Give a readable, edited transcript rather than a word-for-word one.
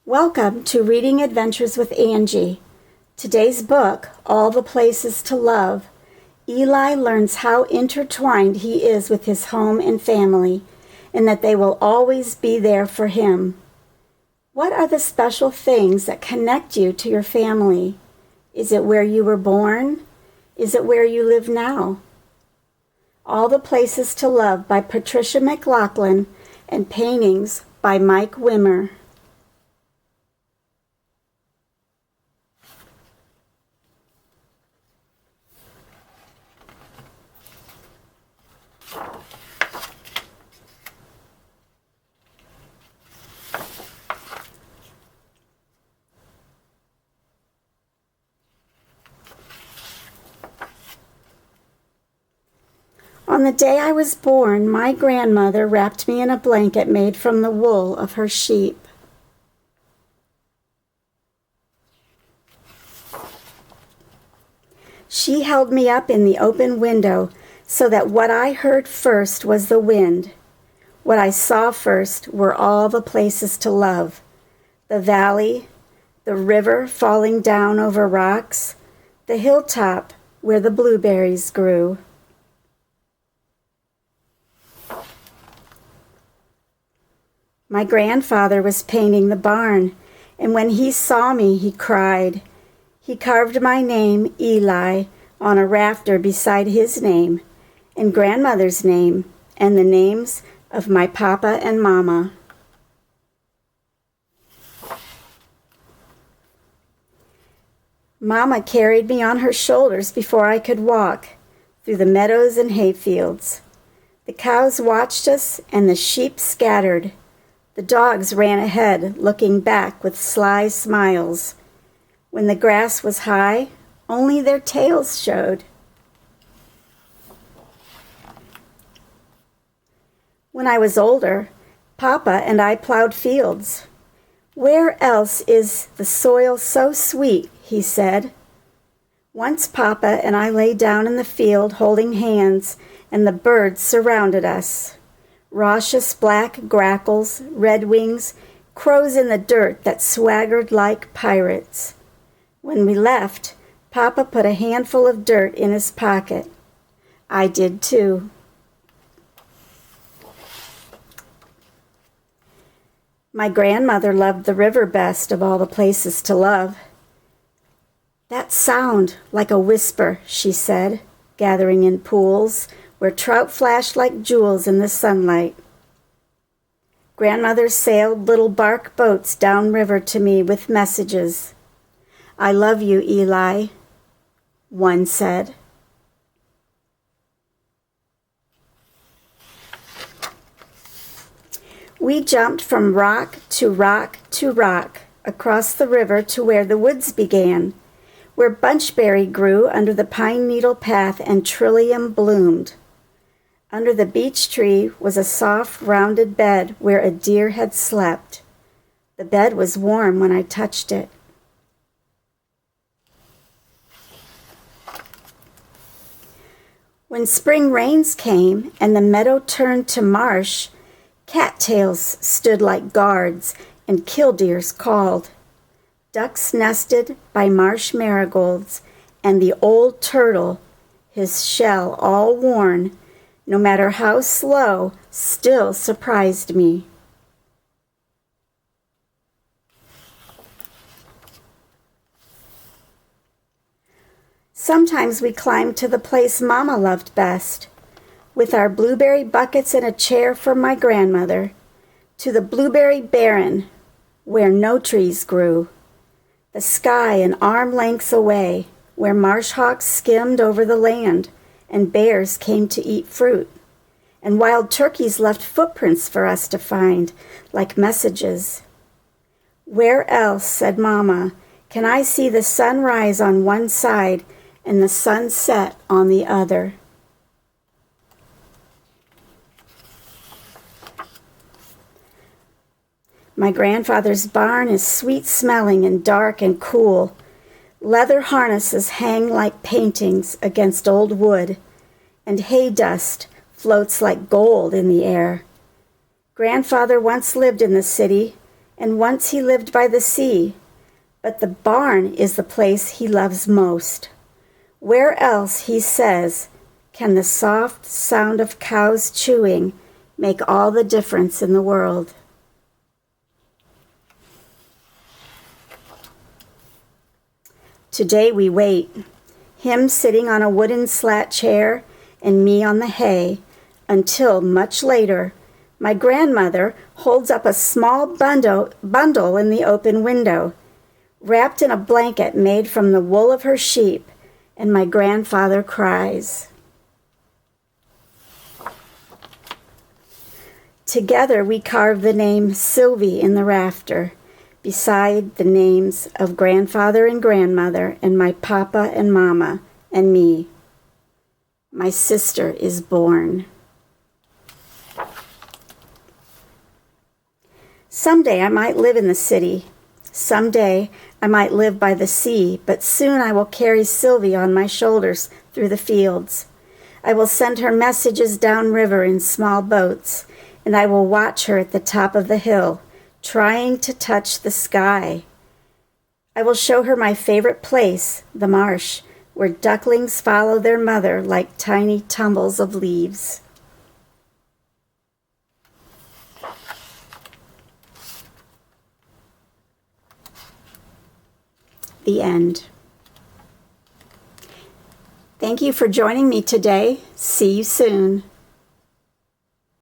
Welcome to Reading Adventures with Angie. Today's book, All the Places to Love, Eli learns how intertwined he is with his home and family, and that they will always be there for him. What are the special things that connect you to your family? Is it where you were born? Is it where you live now? All the Places to Love by Patricia MacLachlan and paintings by Mike Wimmer. On the day I was born, my grandmother wrapped me in a blanket made from the wool of her sheep. She held me up in the open window so that what I heard first was the wind. What I saw first were all the places to love: the valley, the river falling down over rocks, the hilltop where the blueberries grew. My grandfather was painting the barn, and when he saw me, he cried. He carved my name, Eli, on a rafter beside his name, and grandmother's name, and the names of my papa and mama. Mama carried me on her shoulders before I could walk through the meadows and hayfields. The cows watched us, and the sheep scattered. The dogs ran ahead, looking back with sly smiles. When the grass was high, only their tails showed. When I was older, Papa and I plowed fields. "Where else is the soil so sweet?" he said. Once Papa and I lay down in the field holding hands, and the birds surrounded us. Raucous black grackles, redwings, crows in the dirt that swaggered like pirates. When we left, Papa put a handful of dirt in his pocket. I did too. My grandmother loved the river best of all the places to love. "That sound like a whisper," she said, gathering in pools where trout flashed like jewels in the sunlight. Grandmother sailed little bark boats downriver to me with messages. "I love you, Eli," one said. We jumped from rock to rock to rock across the river to where the woods began, where bunchberry grew under the pine needle path and trillium bloomed. Under the beech tree was a soft, rounded bed where a deer had slept. The bed was warm when I touched it. When spring rains came and the meadow turned to marsh, cattails stood like guards and killdeers called. Ducks nested by marsh marigolds, and the old turtle, his shell all worn, no matter how slow, still surprised me. Sometimes we climbed to the place Mama loved best, with our blueberry buckets and a chair for my grandmother, to the blueberry barren, where no trees grew, the sky an arm lengths away, where marsh hawks skimmed over the land, and bears came to eat fruit, and wild turkeys left footprints for us to find, like messages. "Where else," said Mama, "can I see the sun rise on one side and the sun set on the other?" My grandfather's barn is sweet-smelling and dark and cool. Leather harnesses hang like paintings against old wood, and hay dust floats like gold in the air. Grandfather once lived in the city, and once he lived by the sea, but the barn is the place he loves most. Where else, he says, can the soft sound of cows chewing make all the difference in the world? Today we wait, him sitting on a wooden slat chair and me on the hay, until much later, my grandmother holds up a small bundle in the open window, wrapped in a blanket made from the wool of her sheep, and my grandfather cries. Together we carve the name Sylvie in the rafter, beside the names of grandfather and grandmother and my papa and mama and me. My sister is born. Someday I might live in the city. Someday I might live by the sea, but soon I will carry Sylvie on my shoulders through the fields. I will send her messages downriver in small boats, and I will watch her at the top of the hill, trying to touch the sky. I will show her my favorite place, the marsh, where ducklings follow their mother like tiny tumbles of leaves. The end. Thank you for joining me today. See you soon.